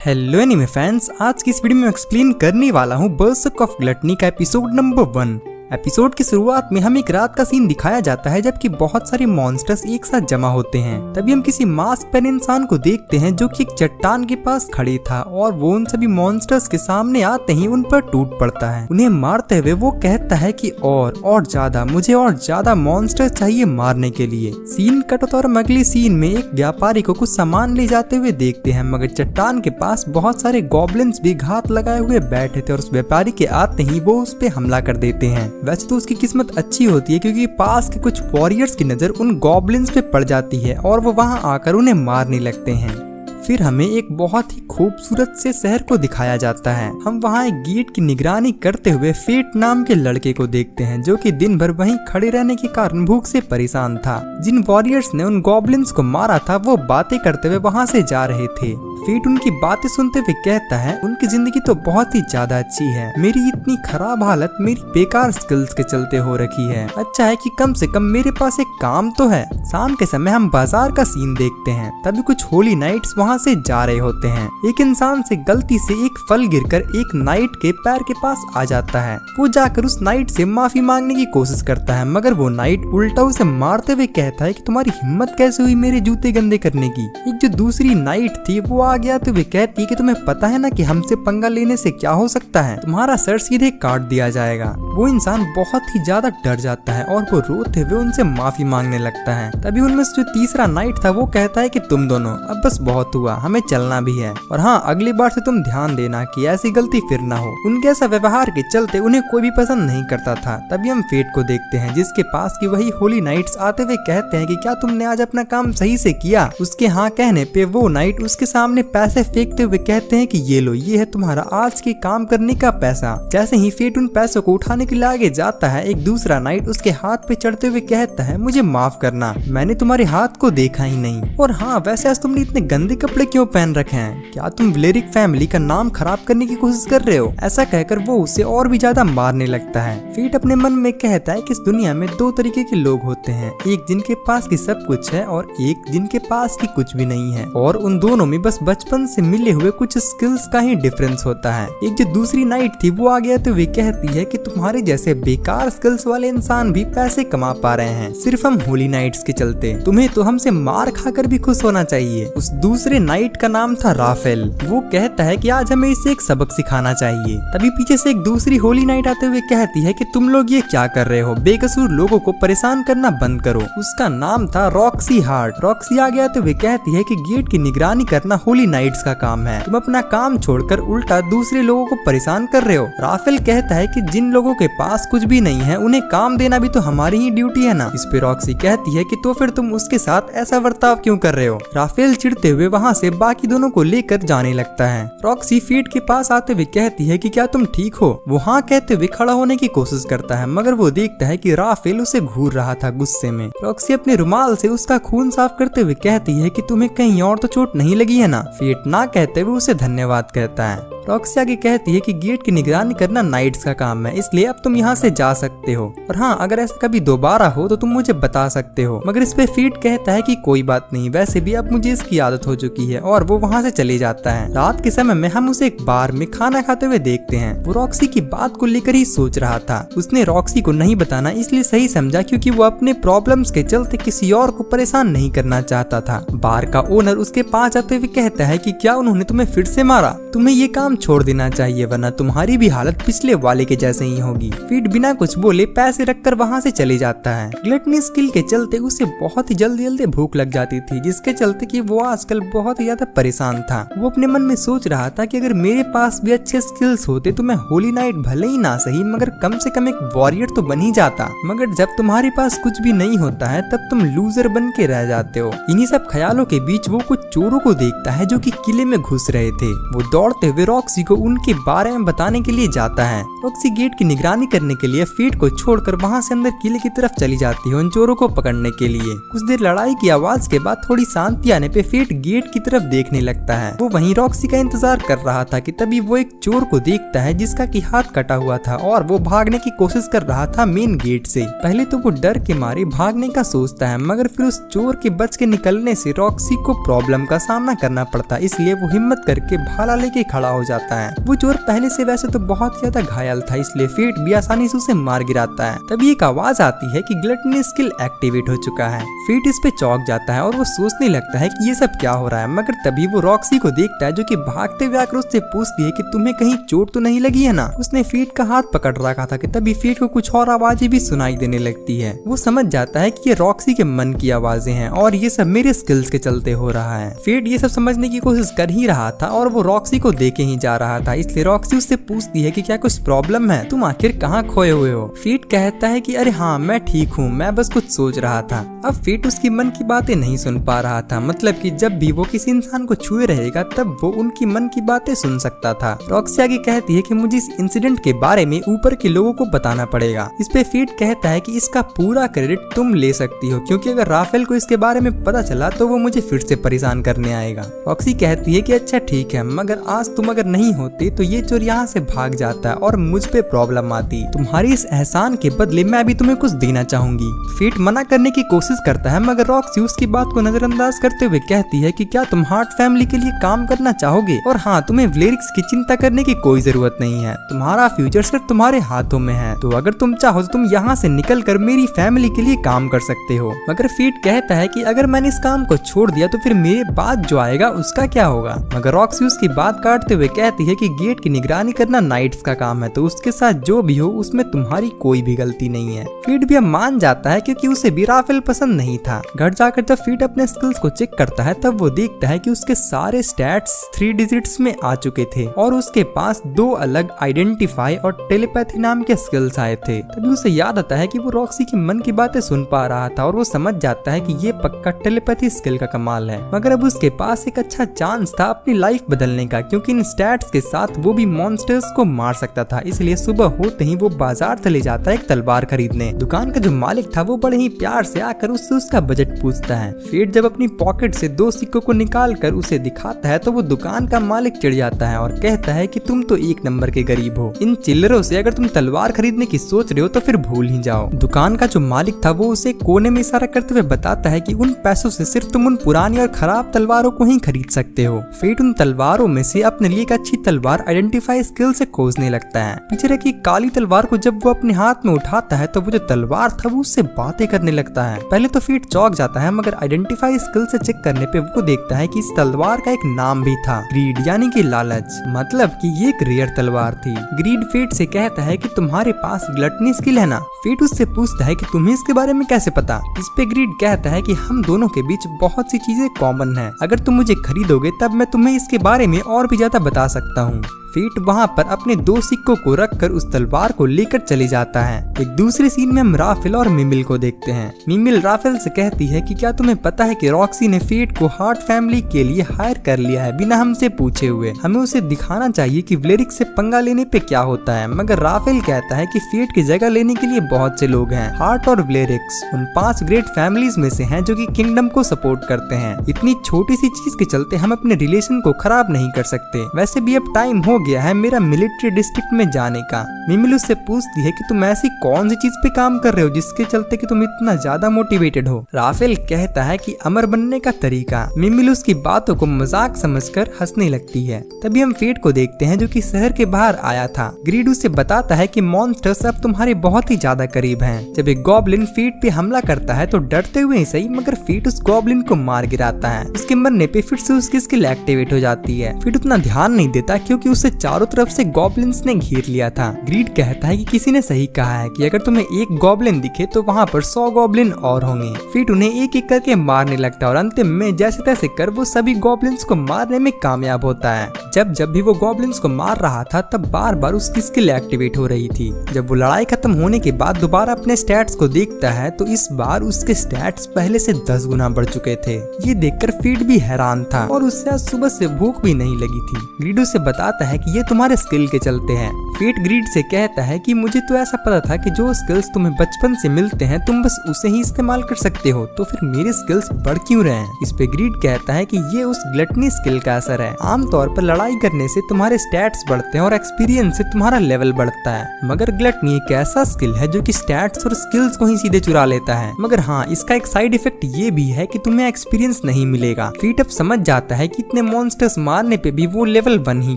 Hello anime fans, आज की इस वीडियो में एक्सप्लेन करने वाला हूँ बर्सर्क ऑफ ग्लटनी का एपिसोड नंबर 1। एपिसोड की शुरुआत में हमें एक रात का सीन दिखाया जाता है जबकि बहुत सारे मॉन्स्टर्स एक साथ जमा होते हैं। तभी हम किसी मास्क पहने इंसान को देखते हैं जो कि एक चट्टान के पास खड़े था और वो उन सभी मॉन्स्टर्स के सामने आते ही उन पर टूट पड़ता है। उन्हें मारते हुए वो कहता है कि और ज्यादा मुझे और ज्यादा मॉन्स्टर्स चाहिए मारने के लिए। सीन कट होता और हम अगले सीन में एक व्यापारी को कुछ सामान ले जाते हुए देखते हैं, मगर चट्टान के पास बहुत सारे गॉब्लिन्स भी घात लगाए हुए बैठे थे और उस व्यापारी के आते ही वो उस पे हमला कर देते हैं। वैसे तो उसकी किस्मत अच्छी होती है क्योंकि पास के कुछ वॉरियर्स की नजर उन गॉब्लिन्स पे पड़ जाती है और वो वहां आकर उन्हें मारने लगते हैं। फिर हमें एक बहुत ही खूबसूरत से शहर को दिखाया जाता है। हम वहाँ एक गेट की निगरानी करते हुए फेट नाम के लड़के को देखते हैं जो कि दिन भर वहीं खड़े रहने के कारण भूख से परेशान था। जिन वॉरियर्स ने उन गॉब्लिन्स को मारा था वो बातें करते हुए वहाँ से जा रहे थे। फेट उनकी बातें सुनते हुए कहता है, उनकी जिंदगी तो बहुत ही ज्यादा अच्छी है, मेरी इतनी खराब हालत मेरी बेकार स्किल्स के चलते हो रखी है। अच्छा है कि कम से कम मेरे पास एक काम तो है। शाम के समय हम बाजार का सीन देखते हैं। तभी कुछ होली नाइट्स वहाँ से जा रहे होते हैं। एक इंसान से गलती से एक फल गिरकर एक नाइट के पैर के पास आ जाता है। वो जाकर उस नाइट से माफी मांगने की कोशिश करता है, मगर वो नाइट उल्टा उसे मारते हुए कहता है कि तुम्हारी हिम्मत कैसे हुई मेरे जूते गंदे करने की। एक जो दूसरी नाइट थी वो आ गया तो वे कहती है कि तुम्हें पता है ना कि हमसे पंगा लेने से क्या हो सकता है, तुम्हारा सर सीधे काट दिया जाएगा। वो इंसान बहुत ही ज्यादा डर जाता है और वो रोते हुए उनसे माफी मांगने लगता है। तभी उनमें से जो तीसरा नाइट था वो कहता है कि तुम दोनों अब बस बहुत हुआ, हमें चलना भी है और हाँ, अगली बार से तुम ध्यान देना कि ऐसी गलती फिर ना हो। उनके ऐसा व्यवहार के चलते उन्हें कोई भी पसंद नहीं करता था। तभी हम फेट को देखते हैं जिसके पास की वही होली नाइट्स आते हुए कहते हैं कि क्या तुमने आज अपना काम सही से किया। उसके हाँ कहने पे वो नाइट उसके सामने पैसे फेंकते हुए कहते हैं कि ये लो, ये है तुम्हारा आज के काम करने का पैसा। जैसे ही फेट उन पैसों को उठाने के लिए आगे जाता है, एक दूसरा नाइट उसके हाथ पे चढ़ते हुए कहता है, मुझे माफ करना, मैंने तुम्हारे हाथ को देखा ही नहीं। और हाँ, वैसे आज तुमने इतने गंदे कपड़े क्यों पहन रखे हैं? क्या तुम व्लेरिक फैमिली का नाम खराब करने की कोशिश कर रहे हो? ऐसा कहकर वो उसे और भी ज्यादा मारने लगता है। फेट अपने मन में कहता है कि इस दुनिया में दो तरीके के लोग होते हैं, एक जिनके पास की सब कुछ है और एक जिनके पास की कुछ भी नहीं है, और उन दोनों में बस बचपन से मिले हुए कुछ स्किल्स का ही डिफरेंस होता है। एक जो दूसरी नाइट थी वो आ गया तो वे कहती है कि तुम्हारे जैसे बेकार स्किल्स वाले इंसान भी पैसे कमा पा रहे हैं सिर्फ हम होली नाइट्स के चलते, तुम्हें तो हमसे मार खाकर भी खुश होना चाहिए। उस दूसरे नाइट का नाम था राफेल। वो कहता है कि आज हमें इसे एक सबक सिखाना चाहिए। तभी पीछे से एक दूसरी होली नाइट आते हुए कहती है कि तुम लोग ये क्या कर रहे हो, बेकसूर लोगों को परेशान करना बंद करो। उसका नाम था रॉक्सी हार्ट। रॉक्सी आ गया तो वे कहती है कि गेट की निगरानी करना होली नाइट्स का काम है, तुम अपना काम छोड़कर उल्टा दूसरे लोगों को परेशान कर रहे हो। राफेल कहता है कि जिन लोगों के पास कुछ भी नहीं है उन्हें काम देना भी तो हमारी ही ड्यूटी है ना। इस पे रॉक्सी कहती है कि तो फिर तुम उसके साथ ऐसा बर्ताव क्यों कर रहे हो। राफेल चिढ़ते हुए वहाँ से बाकी दोनों को लेकर जाने लगता है। रॉक्सी फेट के पास आते हुए कहती है कि क्या तुम ठीक हो। वो हाँ कहते हुए खड़ा होने की कोशिश करता है, मगर वो देखता है कि राफेल उसे घूर रहा था गुस्से में। रॉक्सी अपने रुमाल से उसका खून साफ करते हुए कहती है कि तुम्हें कहीं और तो चोट नहीं लगी है ना। फेट ना कहते हुए उसे धन्यवाद कहता है। रॉक्सी आगे कहती है कि गेट की निगरानी करना नाइट्स का काम है, इसलिए अब तुम यहाँ से जा सकते हो, और हाँ, अगर ऐसा कभी दोबारा हो तो तुम मुझे बता सकते हो। मगर इस पे फेट कहता है कि कोई बात नहीं, वैसे भी अब मुझे इसकी आदत हो चुकी है, और वो वहाँ से चले जाता है। रात के समय में हम उसे एक बार में खाना खाते हुए देखते हैं। वो रॉक्सी की बात को लेकर ही सोच रहा था। उसने रॉक्सी को नहीं बताना इसलिए सही समझा क्योंकि वो अपने प्रॉब्लम्स के चलते किसी और को परेशान नहीं करना चाहता था। बार का ओनर उसके पास आते हुए कहता है कि क्या उन्होंने तुम्हें फिर से मारा, तुम्हें ये काम छोड़ देना चाहिए वरना तुम्हारी भी हालत पिछले वाले के जैसे ही होगी। फेट बिना कुछ बोले पैसे रखकर वहाँ से चले जाता है। ग्लटनी स्किल के चलते उसे बहुत ही जल्दी भूख लग जाती थी, जिसके चलते कि वो आजकल बहुत ही ज्यादा परेशान था। वो अपने मन में सोच रहा था कि अगर मेरे पास भी अच्छे स्किल्स होते तो मैं होली नाइट भले ही ना सही मगर कम से कम एक वॉरियर तो बन ही जाता। मगर जब तुम्हारे पास कुछ भी नहीं होता है तब तुम लूजर बन के रह जाते हो। इन्हीं सब ख्यालों के बीच वो कुछ चोरों को देखता है जो कि किले में घुस रहे थे। वो दौड़ते हुए रॉक्सी को उनके बारे में बताने के लिए जाता है। रॉक्सी गेट की निगरानी करने के लिए फेट को छोड़कर वहाँ से अंदर किले की तरफ चली जाती है उन चोरों को पकड़ने के लिए। कुछ देर लड़ाई की आवाज के बाद थोड़ी शांति आने पे फेट गेट की तरफ देखने लगता है। वो वहीं रॉक्सी का इंतजार कर रहा था कि तभी वो एक चोर को देखता है जिसका की हाथ कटा हुआ था और वो भागने की कोशिश कर रहा था मेन गेट से। पहले तो वो डर के मारे भागने का सोचता है, मगर फिर उस चोर के बच के निकलने से रॉक्सी को प्रॉब्लम का सामना करना पड़ता है, इसलिए वो हिम्मत करके भाला लेके खड़ा हो जाता है। वो चोर पहले से वैसे तो बहुत ज्यादा घायल था, इसलिए फेट भी आसानी से उसे मार गिराता है। तभी एक आवाज आती है कि ग्लटनी स्किल एक्टिवेट हो चुका है। फेट इस पे चौंक जाता है और वो सोचने लगता है कि ये सब क्या हो रहा है, मगर तभी वो रॉक्सी को देखता है जो कि भागते हुए आकर उससे पूछती है कि तुम्हें कहीं चोट तो नहीं लगी है ना। उसने फेट का हाथ पकड़ रखा था कि तभी फेट को कुछ और आवाजें भी सुनाई देने लगती है। वो समझ जाता है कि ये रॉक्सी के मन की आवाजें हैं और ये सब मेरे स्किल्स के चलते हो रहा है। फेट ये सब समझने की कोशिश कर ही रहा था और वो रॉक्सी को देखे ही जा रहा था, इसलिए रॉक्सी उससे पूछती है कि क्या कुछ प्रॉब्लम है, तुम आखिर कहाँ खोए हुए हो। फेट कहता है कि अरे हाँ मैं ठीक हूँ, मैं बस कुछ सोच रहा था। अब फेट उसकी मन की बातें नहीं सुन पा रहा था, मतलब कि जब भी वो किसी इंसान को छुए रहेगा तब वो उनकी मन की बातें सुन सकता था। रॉक्सी आगे कहती है कि मुझे इस इंसिडेंट के बारे में ऊपर के लोगों को बताना पड़ेगा। इस पे फेट कहता है कि इसका पूरा क्रेडिट तुम ले सकती हो, क्योंकि अगर राफेल को इसके बारे में पता चला तो वो मुझे फिर से परेशान करने आएगा। रॉक्सी कहती है कि अच्छा ठीक है, मगर आज तुम अगर नहीं होते तो ये चोर यहाँ से भाग जाता और मुझ पे प्रॉब्लम आती। तुम्हारी इस एहसान के बदले मैं अभी तुम्हें कुछ देना चाहूंगी। फेट मना करने की कोशिश करता है, मगर रॉक्सी उसकी बात को नजरअंदाज करते हुए कहती है कि क्या तुम हार्ट फैमिली के लिए काम करना चाहोगे, और हाँ तुम्हें व्लेरिक्स की चिंता करने की कोई जरूरत नहीं है, तुम्हारा फ्यूचर सिर्फ तुम्हारे हाथों में है, तो अगर तुम चाहो तो तुम यहाँ से निकल कर मेरी फैमिली के लिए काम कर सकते हो। मगर फेट कहता है कि अगर मैंने इस काम को छोड़ दिया तो फिर मेरे बाद जो आएगा उसका क्या होगा। मगर रॉक्सी उसकी बात काटते हुए कहती है कि गेट की निगरानी करना नाइट्स का काम है, तो उसके साथ जो भी हो उसमें तुम्हारी कोई भी गलती नहीं है। फेट भी अब मान जाता है क्योंकि उसे भी राफेल पसंद नहीं था। घर जाकर जब फेट अपने स्किल्स को चेक करता है तब वो देखता है कि उसके सारे स्टैट्स 3 डिजिट्स में आ चुके थे और उसके पास 2 अलग आइडेंटिफाई और टेलीपैथी नाम के स्किल्स आए थे। तभी उसे याद आता है कि वो रॉक्सी की मन की बातें सुन पा रहा था और वो समझ जाता है कि ये पक्का टेलीपैथी स्किल का कमाल है। मगर अब उसके पास एक अच्छा चांस था अपनी लाइफ बदलने का, क्योंकि इन स्टैट्स के साथ वो भी मॉन्स्टर्स को मार सकता था। इसलिए सुबह होते ही वो बाजार चले जाता है एक तलवार खरीदने। दुकान का जो मालिक था वो बड़े ही प्यार से आकर उससे उसका बजट पूछता है। फेट जब अपनी पॉकेट से 2 सिक्कों को निकाल कर उसे दिखाता है तो वो दुकान का मालिक चिढ़ जाता है और कहता है कि तुम तो 1 नंबर के गरीब हो, इन चिल्लरों से अगर तुम तलवार खरीदने की सोच रहे हो तो फिर भूल ही जाओ। दुकान का जो मालिक था वो उसे कोने में इशारा करते हुए बताता है कि उन पैसों से सिर्फ तुम उन पुरानी और खराब तलवारों को ही खरीद सकते हो। फेट उन तलवारों में से अपने लिए एक अच्छी तलवार आइडेंटिफाई स्किल से खोजने लगता है। पीछे रखी काली तलवार को जब वो अपने हाथ में उठाता है तो वो जो तलवार था वो उससे बातें करने लगता है। पहले तो फेट चौंक जाता है, मगर आइडेंटिफाई स्किल से चेक करने पे वो देखता है कि इस तलवार का एक नाम भी था, ग्रीड, यानी कि लालच, मतलब कि ये एक रेयर तलवार थी। ग्रीड फेट से कहता है कि तुम्हारे पास ग्लटनी स्किल है ना। फेट उससे पूछता है कि तुम्हें इसके बारे में कैसे पता। इस पे ग्रीड कहता है कि हम दोनों के बीच बहुत सी चीजें कॉमन है, अगर तुम मुझे खरीदोगे तब मैं तुम्हें इसके बारे में और भी ज्यादा बता सकता हूँ। फेट वहाँ पर अपने 2 सिक्कों को रखकर उस तलवार को लेकर चले जाता है। एक दूसरे सीन में हम राफेल और मिमिल को देखते हैं। मिमिल राफेल से कहती है कि क्या तुम्हें पता है कि रॉक्सी ने फेट को हार्ट फैमिली के लिए हायर कर लिया है बिना हमसे पूछे हुए। हमें उसे दिखाना चाहिए कि व्लेरिक्स से पंगा लेने पे क्या होता है। मगर राफेल कहता है कि फेट की जगह लेने के लिए बहुत से लोग हैं। हार्ट और व्लेरिक्स उन 5 ग्रेट फैमिलीज में से हैं जो कि किंगडम को सपोर्ट करते हैं। इतनी छोटी सी चीज के चलते हम अपने रिलेशन को खराब नहीं कर सकते। वैसे भी अब टाइम हो गया है मेरा मिलिट्री डिस्ट्रिक्ट में जाने का। मिमिल उससे पूछती है कि तुम ऐसी कौन सी चीज पे काम कर रहे हो जिसके चलते कि तुम इतना ज्यादा मोटिवेटेड हो। राफेल कहता है कि अमर बनने का तरीका। मिमिल उसकी बातों को मजाक समझकर हंसने लगती है। तभी हम फेट को देखते हैं जो कि शहर के बाहर आया था। ग्रीड उसे बताता है कि मॉन्स्टर्स अब तुम्हारे बहुत ही ज्यादा करीब हैं। जब एक गॉब्लिन फेट पे हमला करता है तो डरते हुए ही सही, मगर फेट उस गॉब्लिन को मार गिराता है। उसके मरने पे फिर से उसकी स्किल एक्टिवेट हो जाती है। फेट उतना ध्यान नहीं देता क्योंकि उसे चारों तरफ से गॉब्लिन्स ने घेर लिया था। ग्रीड कहता है कि किसी ने सही कहा है कि अगर तुम्हें एक गॉब्लिन दिखे तो वहाँ पर 100 गॉब्लिन और होंगे। फेट उन्हें एक एक करके मारने लगता है और अंतिम में जैसे तैसे कर वो सभी गॉब्लिन्स को मारने में कामयाब होता है। जब जब भी वो गॉब्लिन्स को मार रहा था तब बार बार उसकी स्किल एक्टिवेट हो रही थी। जब वो लड़ाई खत्म होने के बाद दोबारा अपने स्टैट्स को देखता है तो इस बार उसके स्टैट्स पहले से 10 गुना बढ़ चुके थे। ये देखकर फीट भी हैरान था और उससे आज सुबह से भूख भी नहीं लगी थी। ग्रीड उसे बताता है कि ये तुम्हारे स्किल के चलते हैं। फीट ग्रीड से कहता है कि मुझे तो ऐसा पता था कि जो स्किल्स तुम्हें बचपन से मिलते हैं तुम बस उसे ही इस्तेमाल कर सकते हो, तो फिर मेरे स्किल्स बढ़ क्यों रहे हैं। इस पे ग्रीड कहता है कि ये उस ग्लटनी स्किल का असर है। आमतौर पर लड़ाई करने से तुम्हारे स्टैट्स बढ़ते हैं और एक्सपीरियंस से तुम्हारा लेवल बढ़ता है, मगर ग्लटनी एक ऐसा स्किल है जो कि स्टैट्स और स्किल्स को ही सीधे चुरा लेता है। मगर हाँ, इसका एक साइड इफेक्ट ये भी है कि तुम्हें एक्सपीरियंस नहीं मिलेगा। फीट अब समझ जाता है कि इतने मॉन्स्टर्स मारने पे भी वो लेवल 1 ही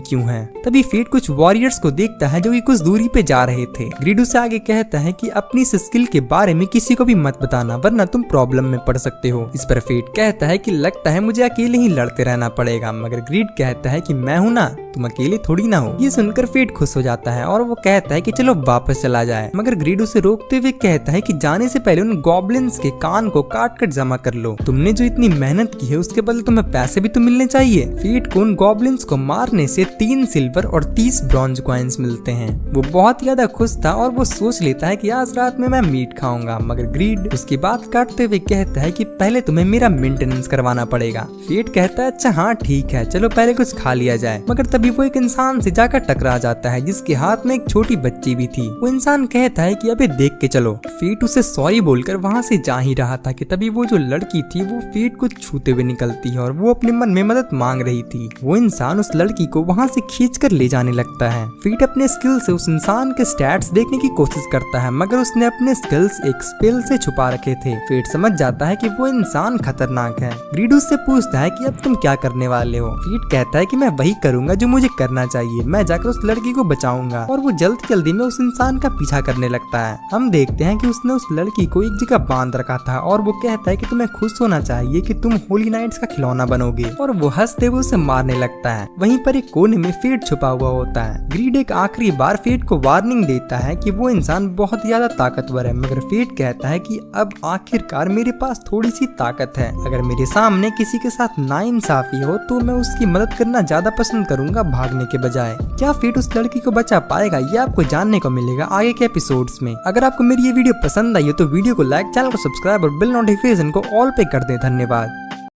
क्यों है। तभी फीट कुछ वॉरियर्स को देखता है जो कि कुछ दूरी पे जा रहे थे। ग्रीड उसे आगे कहता है कि अपनी इस स्किल के बारे में किसी को भी मत बताना वरना तुम प्रॉब्लम में पड़ सकते हो। इस पर फीट कहता है कि लगता है मुझे अकेले ही लड़ते रहना पड़ेगा, मगर ग्रीड कहता है कि मैं हूं ना, तुम अकेले थोड़ी ना हो। ये सुनकर फीट खुश हो जाता है और वो कहता है कि चलो वापस चला जाए, मगर ग्रीड उसे रोकते हुए कहता है कि जाने से पहले उन गॉब्लिन्स के कान को काट कर जमा कर लो। तुमने जो इतनी मेहनत की है उसके बदले तुम्हें पैसे भी तो मिलने चाहिए। फीट को उन गॉब्लिन्स को मारने से 3 सिल्वर और 30 ब्रॉन्ज कॉइन्स मिलते हैं। वो बहुत ज्यादा खुश था और वो सोच लेता है कि आज रात में मैं मीट खाऊंगा, मगर ग्रीड उसकी बात काटते हुए कहता है कि पहले तुम्हें मेरा मेंटेनेंस करवाना पड़ेगा। फीट कहता है अच्छा हाँ ठीक है, चलो पहले कुछ खा लिया जाए। मगर तभी वो एक इंसान से जाकर टकरा जाता है जिसके हाथ में एक छोटी बच्ची भी थी। वो इंसान कहता है कि अबे देख के चलो। फीट उसे सॉरी बोलकर वहाँ से जा ही रहा था कि तभी वो जो लड़की थी वो फीट को छूते हुए निकलती है और वो अपने मन में मदद मांग रही थी। वो इंसान उस लड़की को वहाँ से खींच कर ले जाने लगता है। फीट अपने स्किल से उस इंसान के स्टैट्स देखने की कोशिश करता है, मगर उसने अपने स्किल्स एक स्पेल से छुपा रखे थे। फीट समझ जाता है कि वो इंसान खतरनाक है। ग्रीड उससे पूछता है कि अब तुम क्या करने वाले हो। फीट कहता है कि मैं वही करूंगा जो मुझे करना चाहिए, मैं जाकर उस लड़की को बचाऊंगा। और वो जल्दी जल्दी में उस इंसान का पीछा करने लगता है। हम देखते हैं कि उसने उस लड़की को एक जगह बांध रखा था और वो कहता है कि तुम्हें खुश होना चाहिए कि तुम होली नाइट्स का खिलौना बनोगे, और वो हंसते हुए उसे मारने लगता है। वहीं पर एक कोने में फीट छुपा हुआ होता है। ग्रीड एक आखिरी बार फीट को वार्निंग देता है कि वो इंसान बहुत ज्यादा ताकतवर है, मगर फीट कहता है कि अब आखिरकार मेरे पास थोड़ी सी ताकत है। अगर मेरे सामने किसी के साथ नाइंसाफी हो तो मैं उसकी मदद करना ज्यादा पसंद करूंगा भागने के बजाय। क्या फीट उस लड़की को बचा पाएगा, ये आपको जानने को मिलेगा आगे के एपिसोड्स में। अगर आपको मेरी ये वीडियो पसंद आई हो तो वीडियो को लाइक, चैनल को सब्सक्राइब और बेल नोटिफिकेशन को ऑल पे कर दें। धन्यवाद।